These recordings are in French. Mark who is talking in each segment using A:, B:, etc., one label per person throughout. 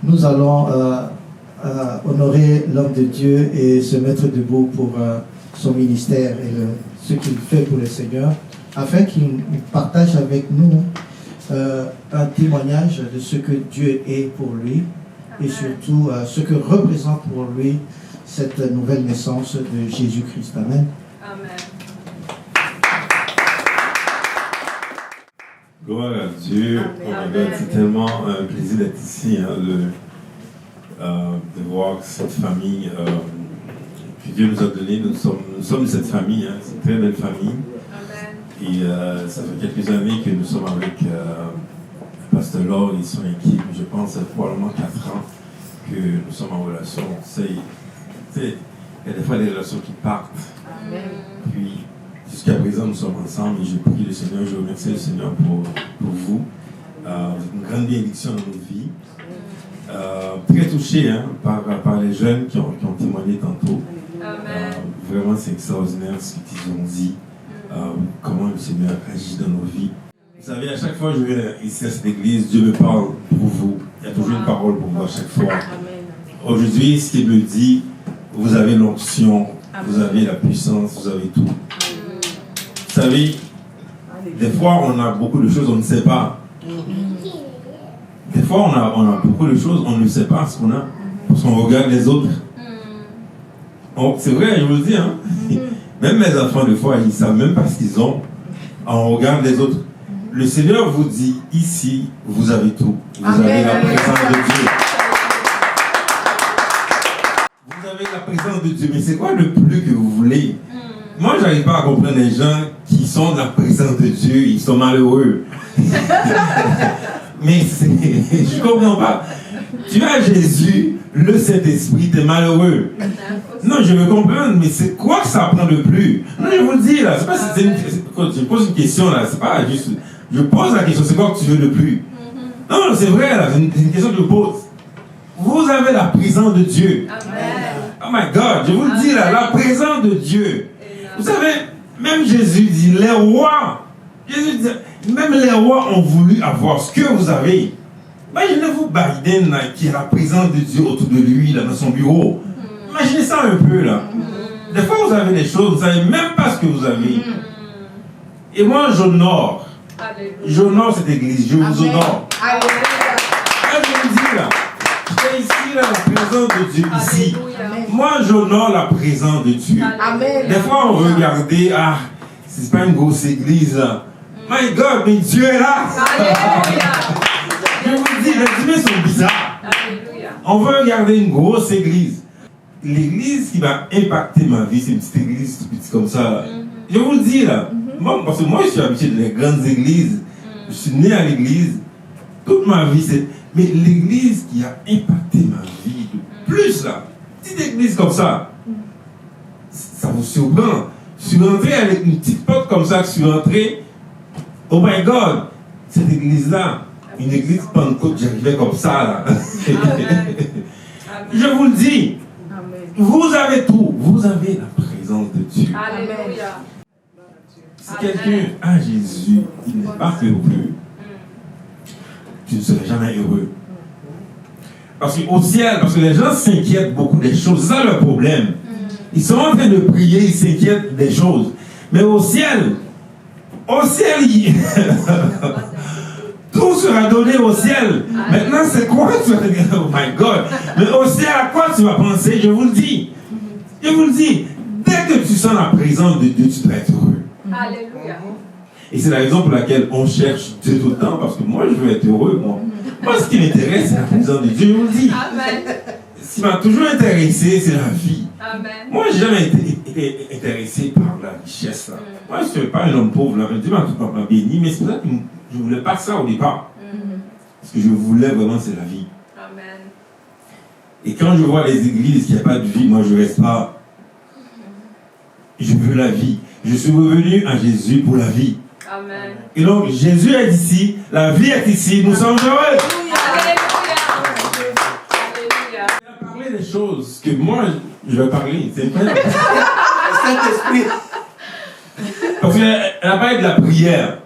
A: nous allons honorer l'homme de Dieu et se mettre debout pour son ministère et ce qu'il fait pour le Seigneur, afin qu'il nous partage avec nous un témoignage de ce que Dieu est pour lui et surtout ce que représente pour lui cette nouvelle naissance de Jésus-Christ. Amen.
B: Amen.
C: Gloire à Dieu. Oh my God, c'est tellement un plaisir d'être ici, de voir cette famille que Dieu nous a donnée. Nous sommes de cette famille, c'est une très belle famille.
B: Amen.
C: Et ça fait quelques années que nous sommes avec Pasteur Laure et son équipe. Je pense probablement 4 ans que nous sommes en relation. Il y a des fois des relations qui partent.
B: Amen.
C: Puis, jusqu'à présent, nous sommes ensemble et je prie le Seigneur, je remercie le Seigneur pour vous. Vous êtes une grande bénédiction dans nos vies. Très touché par les jeunes qui ont témoigné tantôt. Vraiment, c'est extraordinaire ce qu'ils ont dit. Comment le Seigneur agit dans nos vies. Vous savez, à chaque fois que je viens ici à cette église, Dieu me parle pour vous. Il y a toujours une parole pour moi à chaque fois. Aujourd'hui, ce qu'il me dit, vous avez l'onction, vous avez la puissance, vous avez tout. Vous savez, des fois, on a beaucoup de choses, on ne sait pas. Des fois, on a beaucoup de choses, on ne sait pas ce qu'on a. Parce qu'on regarde les autres. C'est vrai, je vous le dis. Même mes enfants, des fois, ils ne savent même pas ce qu'ils ont. On regarde les autres. Le Seigneur vous dit, ici, vous avez tout. Vous avez la présence de Dieu. Vous avez la présence de Dieu. Mais c'est quoi le plus que vous voulez? Moi, je n'arrive pas à comprendre les gens qui sont de la présence de Dieu. Ils sont malheureux. Mais je ne comprends pas. Tu as Jésus, le Saint-Esprit, tu es malheureux. Non, je veux comprendre, mais c'est quoi que ça prend de plus? Non, je vous le dis là, c'est pas, je pose une question là, c'est pas juste. Je pose la question, c'est quoi que tu veux de plus? Non, c'est vrai là, c'est une question que je pose. Vous avez la présence de Dieu.
B: Amen.
C: Oh my God, je vous le dis là, la présence de Dieu. Vous savez, même Jésus dit, les rois, Jésus dit, même les rois ont voulu avoir ce que vous avez. Imaginez-vous Biden là, qui a la présence de Dieu autour de lui là, dans son bureau. Imaginez ça un peu là. Des fois vous avez des choses, vous ne savez même pas ce que vous avez. Et moi j'honore. J'honore cette église, je vous honore. Là, je vous dis là, j'étais ici là, la présence de Dieu ici. Moi j'honore la présence de Dieu. Des fois on regardait, c'est pas une grosse église là. My God, mais Dieu est là. Je vous dis, les humains sont bizarres. On veut regarder une grosse église. L'église qui va impacter ma vie, c'est une petite église tout petite comme ça. Je vous le dis là. Moi, parce que moi, je suis habitué des grandes églises. Je suis né à l'église. Toute ma vie, c'est. Mais l'église qui a impacté ma vie de plus là, petite église comme ça, ça vous surprend. Je suis rentré avec une petite porte comme ça, je suis rentré. Oh my God, cette église-là, une église Pentecôte, j'arrivais comme ça là. Je vous le dis. Vous avez tout. Vous avez la présence de Dieu.
B: Alléluia.
C: Si quelqu'un a Jésus, il n'est pas heureux, tu ne serais jamais heureux. Parce qu'au ciel, parce que les gens s'inquiètent beaucoup des choses, c'est ça leur problème. Ils sont en train de prier, ils s'inquiètent des choses. Mais au ciel, tout sera donné au ciel. Maintenant, c'est quoi tu vas te dire? Oh my God. Mais au ciel, à quoi tu vas penser? Je vous le dis. Je vous le dis. Dès que tu sens la présence de Dieu, tu dois être heureux.
B: Alléluia.
C: Et c'est la raison pour laquelle on cherche Dieu tout le temps, parce que moi, je veux être heureux, moi. Moi, ce qui m'intéresse, c'est la présence de Dieu, je vous le dis.
B: Amen.
C: Ce qui m'a toujours intéressé, c'est la vie.
B: Amen.
C: Moi, je n'ai jamais été intéressé par la richesse. Là. Moi, je ne suis pas un homme pauvre. Là. Dieu m'a béni, mais c'est pour ça que je ne voulais pas ça au départ. Ce que je voulais vraiment, c'est la vie.
B: Amen.
C: Et quand je vois les églises qui n'ont pas de vie, moi, je ne reste pas. Je veux la vie. Je suis revenu à Jésus pour la vie.
B: Amen.
C: Et donc, Jésus est ici, la vie est ici, nous sommes heureux.
B: Alléluia.
C: Il a parlé des choses que moi, je vais parler. C'est vrai.
A: Saint-Esprit.
C: Parce qu'elle a parlé de la prière.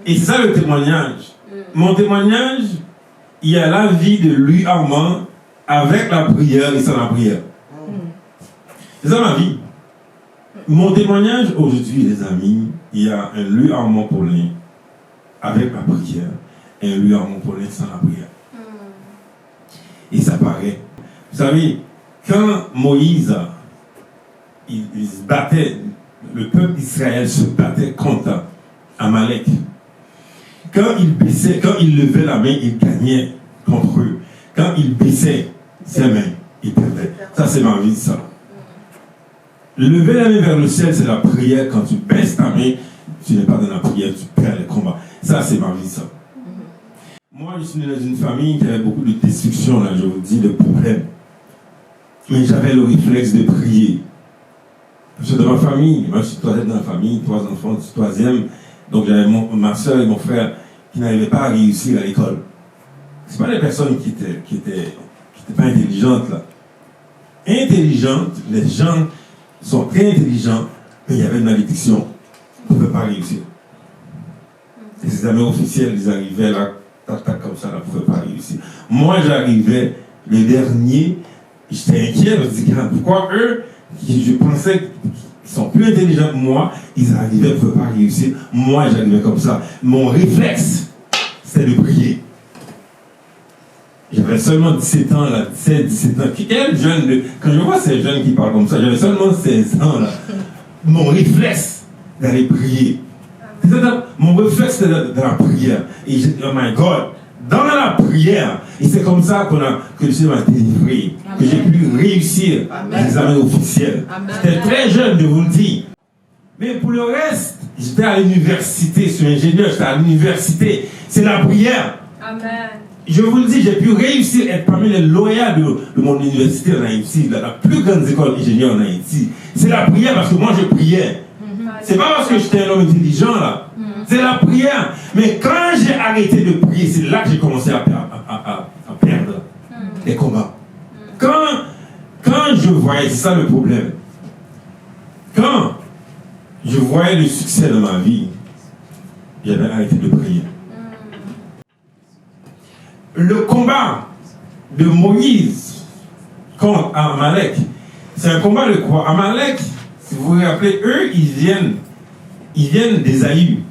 C: Et c'est ça le témoignage. Mon témoignage, il y a la vie de Louis Armand avec la prière et sans la prière. C'est ça ma vie. Mon témoignage aujourd'hui, les amis, il y a un Louis Armand Paulin avec la prière et un Louis Armand Paulin sans la prière. Et ça paraît. Vous savez, quand Moïse, il se battait, le peuple d'Israël se battait contre Amalek. Quand il baissait, quand il levait la main, il gagnait contre eux. Quand il baissait ses mains, il perdait. Ça, c'est ma vie, ça. Lever la main vers le ciel, c'est la prière. Quand tu baisses ta main, tu n'es pas dans la prière, tu perds le combat. Ça, c'est ma vie, ça. Moi, je suis né dans une famille qui avait beaucoup de destruction, là, je vous dis, de problèmes. Mais j'avais le réflexe de prier. Parce que dans ma famille, moi je suis troisième dans la famille, 3 enfants, je suis troisième. Donc j'avais ma soeur et mon frère qui n'arrivaient pas à réussir à l'école. Ce pas des personnes qui étaient pas intelligentes là. Intelligentes, les gens sont très intelligents, mais il y avait une malédiction. On ne pouvait pas réussir. Les examens officiels, ils arrivaient là, tac, tac, comme ça, là, on ne pouvait pas réussir. Moi j'arrivais, le dernier, j'étais inquiet, je me disais, pourquoi eux, je pensais qu'ils sont plus intelligents que moi, ils arrivaient, ils ne pouvaient pas réussir. Moi, j'arrivais comme ça. Mon réflexe, c'était de prier. J'avais seulement 17 ans, là, 17, 17 ans. Quel jeune, quand je vois ces jeunes qui parlent comme ça, j'avais seulement 16 ans, là. Mon réflexe, d'aller prier. Mon réflexe, c'était de la prière. Et oh my God, dans la prière, et c'est comme ça que le Seigneur m'a délivré, que j'ai pu réussir l'examen officiel. J'étais très jeune, je vous le dis. Mais pour le reste, j'étais à l'université, je suis ingénieur, j'étais à l'université. C'est la prière.
B: Amen.
C: Je vous le dis, j'ai pu réussir à être parmi les lauréats de mon université en Haïti, la plus grande école d'ingénieur en Haïti. C'est la prière parce que moi je priais. C'est pas parce que j'étais un homme intelligent là. C'est la prière. Mais quand j'ai arrêté de prier, c'est là que j'ai commencé à perdre les combats. Quand je voyais, c'est ça le problème. Quand je voyais le succès de ma vie, j'avais arrêté de prier. Le combat de Moïse contre Amalek, c'est un combat de quoi? Amalek, si vous vous rappelez, eux, ils viennent d'Ésaü.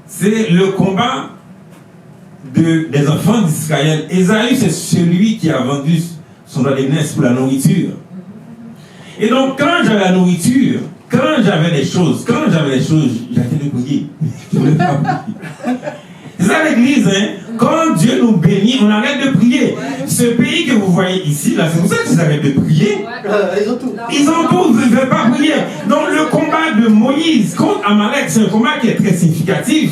C: C'est le combat des enfants d'Israël. Ésaü, c'est celui qui a vendu son droit d'aînesse pour la nourriture. Et donc, quand j'avais la nourriture, quand j'avais les choses, j'arrêtais de prier. Je ne voulais pas prier. C'est ça l'église, hein? Quand Dieu nous bénit, on arrête de prier. Ce pays que vous voyez ici, là, c'est pour ça qu'ils arrêtent de prier.
A: Ils ont tout.
C: Ils ont tout, ils ne veulent pas prier. Donc le combat de Moïse contre Amalek, c'est un combat qui est très significatif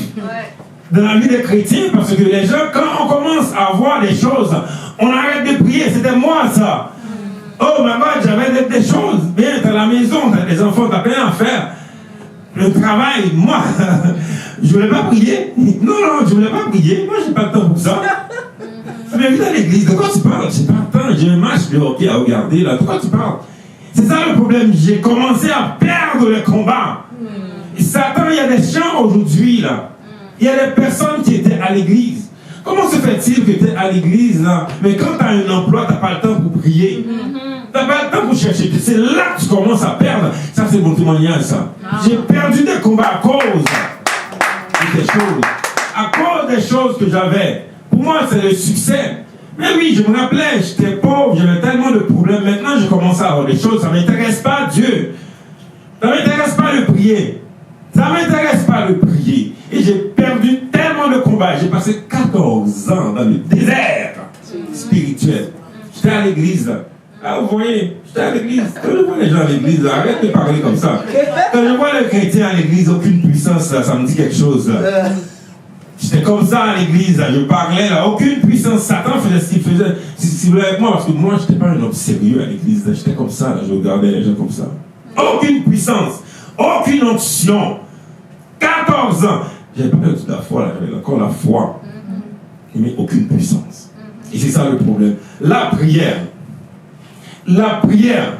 C: dans la vie des chrétiens, parce que les gens, quand on commence à voir des choses, on arrête de prier. C'était moi, ça. Oh, ma God, j'avais des choses. Bien, t'as la maison, t'as des enfants, t'as rien à faire. Le travail, moi, je ne voulais pas prier. Non, je ne voulais pas prier. Moi, je n'ai pas le temps pour ça. Mais oui, dans l'église, de quoi tu parles? J'ai pas le temps. J'ai un match de hockey à regarder, là. De quoi tu parles? C'est ça le problème. J'ai commencé à perdre le combat. Et Satan, il y a des gens aujourd'hui, là. Il y a des personnes qui étaient à l'église. Comment se fait-il que tu es à l'église, là, mais quand tu as un emploi, tu n'as pas le temps pour prier? Tu n'as pas le temps pour chercher. C'est là que tu commences à perdre. Ça, c'est mon témoignage, ça. J'ai perdu des combats à cause des choses. À cause des choses que j'avais. Pour moi, c'est le succès. Mais oui, je me rappelais, j'étais pauvre, j'avais tellement de problèmes. Maintenant, je commence à avoir des choses. Ça ne m'intéresse pas, Dieu. Ça ne m'intéresse pas de prier. Ça ne m'intéresse pas de prier. Et j'ai perdu tellement de combats. J'ai passé 14 ans dans le désert spirituel. J'étais à l'église, là. Ah, vous voyez, j'étais à l'église. Quand je vois les gens à l'église, là, arrête de parler comme ça. Quand je vois les chrétiens à l'église, aucune puissance, là, ça me dit quelque chose. Là. J'étais comme ça à l'église, là, je parlais, là, aucune puissance. Satan faisait ce qu'il faisait. Si vous voulez avec moi, parce que moi, je n'étais pas un homme sérieux à l'église, là, j'étais comme ça, là, je regardais les gens comme ça. Aucune puissance, aucune onction. 14 ans. J'avais pas perdu la foi, là, j'avais encore la foi. Mais aucune puissance. Et c'est ça le problème. La prière. La prière.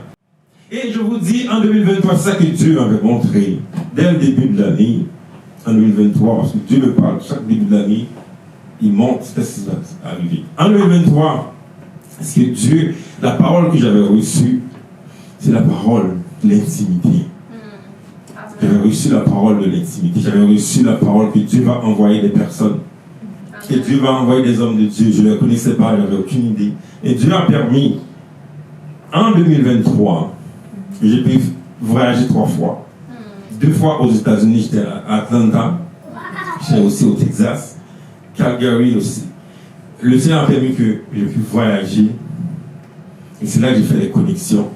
C: Et je vous dis, en 2023, c'est ça que Dieu avait montré dès le début de l'année, en 2023, parce que Dieu me parle chaque début de l'année, il monte, qu'est-ce qui va arriver. En 2023, est-ce que Dieu, la parole que j'avais reçue, c'est la parole de l'intimité. J'avais reçu la parole de l'intimité. J'avais reçu la parole que Dieu va envoyer des personnes. Que Dieu va envoyer des hommes de Dieu. Je ne les connaissais pas, je n'avais aucune idée. Et Dieu a permis, en 2023, que j'ai pu voyager 3 fois. 2 fois aux États-Unis, j'étais à Atlanta. J'étais aussi au Texas. Calgary aussi. Le Seigneur a permis que j'ai pu voyager. Et c'est là que j'ai fait les connexions.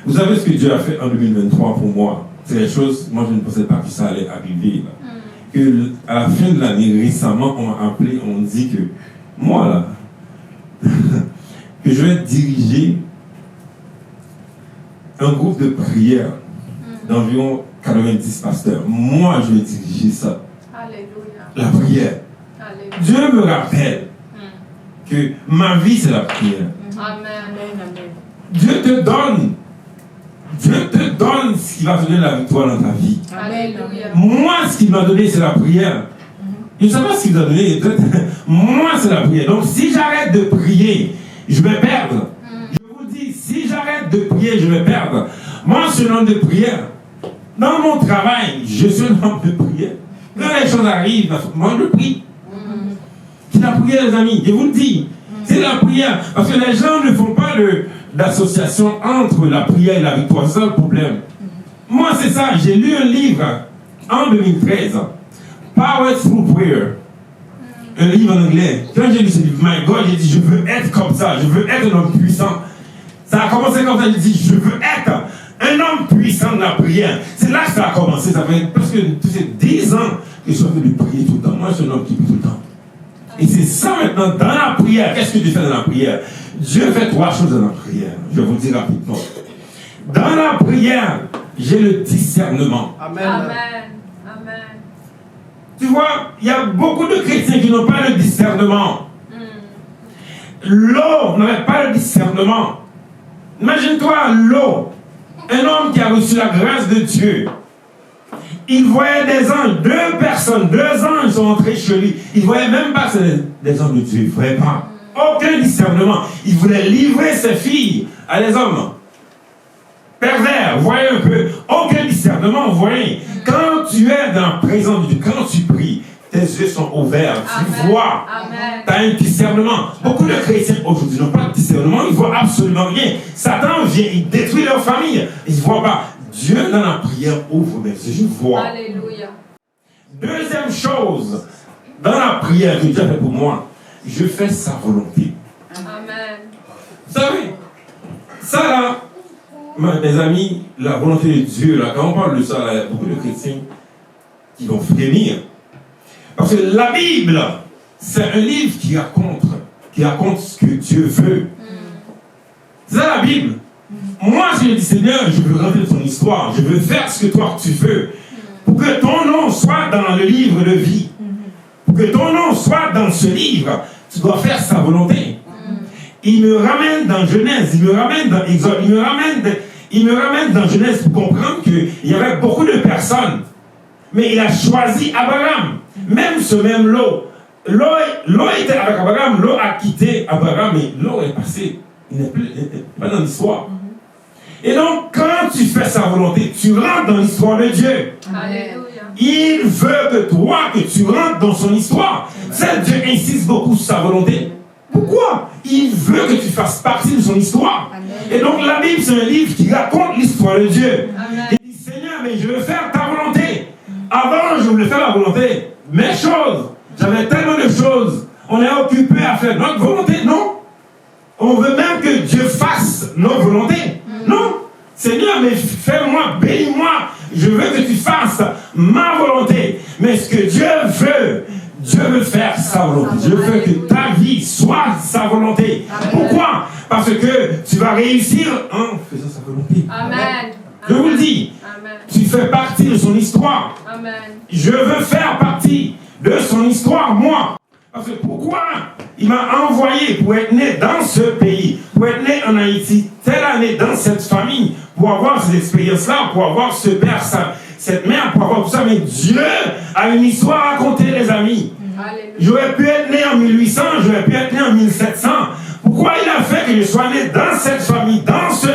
C: Vous savez ce que Dieu a fait en 2023 pour moi? C'est des choses, moi je ne pensais pas que ça allait arriver. Là. Que à la fin de l'année, récemment, on m'a appelé, on me dit que moi là, que je vais diriger un groupe de prière d'environ 90 pasteurs. Moi, je vais diriger ça.
B: Alléluia.
C: La prière.
B: Alléluia.
C: Dieu me rappelle que ma vie, c'est la prière.
B: Amen.
C: Dieu te donne ce qui va te donner la victoire dans ta vie.
B: Alléluia.
C: Moi, ce qu'il m'a donné, c'est la prière. Je ne sais pas ce qu'il m'a donné. Moi, c'est la prière. Donc, si j'arrête de prier, je vais perdre. Je vous dis, si j'arrête de prier, je vais perdre. Moi, je suis un homme de prière. Dans mon travail, je suis un homme de prière. Quand les choses arrivent, moi, je prie. C'est la prière, les amis. Je vous le dis. C'est la prière. Parce que les gens ne font pas d'association entre la prière et la victoire. C'est ça le problème. Moi, c'est ça. J'ai lu un livre en 2013. Power Through Prayer. Un livre en anglais. Quand j'ai lu ce livre, my God, j'ai dit, je veux être comme ça. Je veux être un homme puissant. Ça a commencé comme ça. J'ai dit, je veux être un homme puissant de la prière. C'est là que ça a commencé. Ça fait presque 10 ans que je suis en train de prier tout le temps. Moi, je suis un homme qui prie tout le temps. Et c'est ça maintenant, dans la prière. Qu'est-ce que Dieu fait dans la prière? Dieu fait 3 choses dans la prière. Je vais vous dire rapidement. Dans la prière, j'ai le discernement.
B: Amen. Amen.
C: Tu vois, il y a beaucoup de chrétiens qui n'ont pas le discernement. L'eau n'avait pas le discernement. Imagine-toi l'eau. Un homme qui a reçu la grâce de Dieu. Il voyait des anges, 2 personnes, 2 anges sont entrés chez lui. Il ne voyait même pas que c'était des hommes de Dieu. Il ne voyait pas. Aucun discernement. Il voulait livrer ses filles à des hommes pervers. Vous voyez un peu. Aucun discernement. Vous voyez. Quand tu es dans la présence de Dieu, quand tu pries, tes yeux sont ouverts. Tu vois. Tu as un discernement. Beaucoup de chrétiens aujourd'hui n'ont pas de discernement. Ils ne voient absolument rien. Satan vient, il détruit leur famille. Ils ne voient pas. Dieu, dans la prière, ouvre mes yeux. Je vois.
B: Alléluia.
C: Deuxième chose, dans la prière que Dieu a fait pour moi, je fais sa volonté.
B: Amen.
C: Vous savez, ça là, mes amis, la volonté de Dieu, là, quand on parle de ça, là, il y a beaucoup de chrétiens qui vont frémir. Parce que la Bible, c'est un livre qui raconte ce que Dieu veut. C'est ça la Bible. Moi, je dis, Seigneur, je veux rentrer dans ton histoire. Je veux faire ce que toi tu veux. Pour que ton nom soit dans le livre de vie. Pour que ton nom soit dans ce livre, tu dois faire sa volonté. Il me ramène dans Genèse, il me ramène dans Exode, il me ramène dans Genèse pour comprendre qu'il y avait beaucoup de personnes. Mais il a choisi Abraham. Même ce même Lot. Lot était avec Abraham, Lot a quitté Abraham, mais Lot est passé. Il n'est pas dans l'histoire. Et donc, quand tu fais sa volonté, tu rentres dans l'histoire de Dieu.
B: Alléluia.
C: Il veut que toi, que tu rentres dans son histoire. C'est Dieu insiste beaucoup sur sa volonté. Pourquoi? Il veut que tu fasses partie de son histoire. Amen. Et donc, la Bible, c'est un livre qui raconte l'histoire de Dieu. Amen. Il dit, Seigneur, mais je veux faire ta volonté. Avant, je voulais faire la volonté. Mes choses. J'avais tellement de choses. On est occupé à faire notre volonté, non? On veut même que Dieu fasse nos volontés. Non. Seigneur, mais fais-moi, bénis-moi. Je veux que tu fasses ma volonté. Mais ce que Dieu veut faire sa volonté. Je veux que ta vie soit sa volonté. Amen. Pourquoi? Parce que tu vas réussir en faisant sa volonté.
B: Amen.
C: Je vous le dis. Amen. Tu fais partie de son histoire. Amen. Je veux faire partie de son histoire, moi. Parce que pourquoi il m'a envoyé pour être né dans ce pays, pour être né en Haïti, telle année dans cette famille, pour avoir ces expériences-là, pour avoir ce père, cette mère, pour avoir tout ça. Mais Dieu a une histoire à raconter, les amis. J'aurais pu être né en 1800, j'aurais pu être né en 1700. Pourquoi il a fait que je sois né dans cette famille, dans ce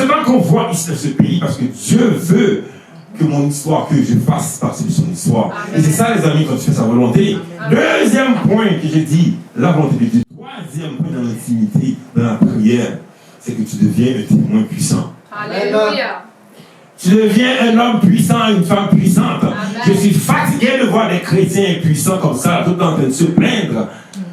C: temps qu'on voit ici dans ce pays? Parce que Dieu veut que mon histoire, que je fasse partie de son histoire.
B: Amen.
C: Et c'est ça, les amis, quand tu fais sa volonté.
B: Amen.
C: Deuxième point que j'ai dit, la volonté de Dieu. Troisième point dans l'intimité, dans la prière, c'est que tu deviens un témoin puissant.
B: Alléluia.
C: Tu deviens un homme puissant, une femme puissante.
B: Amen.
C: Je suis fatigué de voir des chrétiens puissants comme ça, tout en train de se plaindre.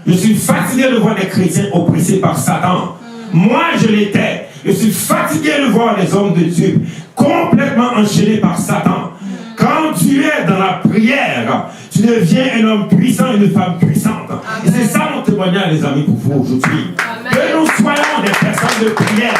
C: Je suis fatigué de voir des chrétiens oppressés par Satan. Moi, je l'étais. Je suis fatigué de voir des hommes de Dieu complètement enchaînés par Satan. Quand tu es dans la prière, tu deviens un homme puissant et une femme puissante.
B: Amen.
C: Et c'est ça mon témoignage, les amis, pour vous aujourd'hui.
B: Amen.
C: Que nous soyons des personnes de prière.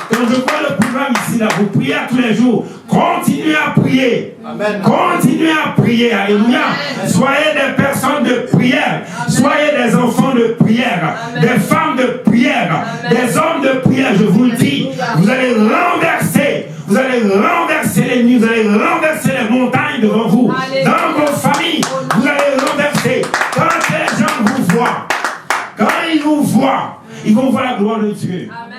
C: Quand je vois le programme ici, là, vous priez tous les jours. Continuez à prier.
D: Amen.
C: Continuez à prier. Alléluia.
B: Amen.
C: Soyez des personnes de prière.
B: Amen.
C: Soyez des enfants de prière.
B: Amen.
C: Des femmes de prière.
B: Amen.
C: Des hommes de prière, je vous le dis. Vous allez renverser. Vous allez renverser les nuits. Vous allez renverser les montagnes devant vous.
B: Alléluia.
C: Dans vos familles, vous allez renverser. Quand les gens vous voient, quand ils vous voient, ils vont voir la gloire de Dieu.
B: Amen.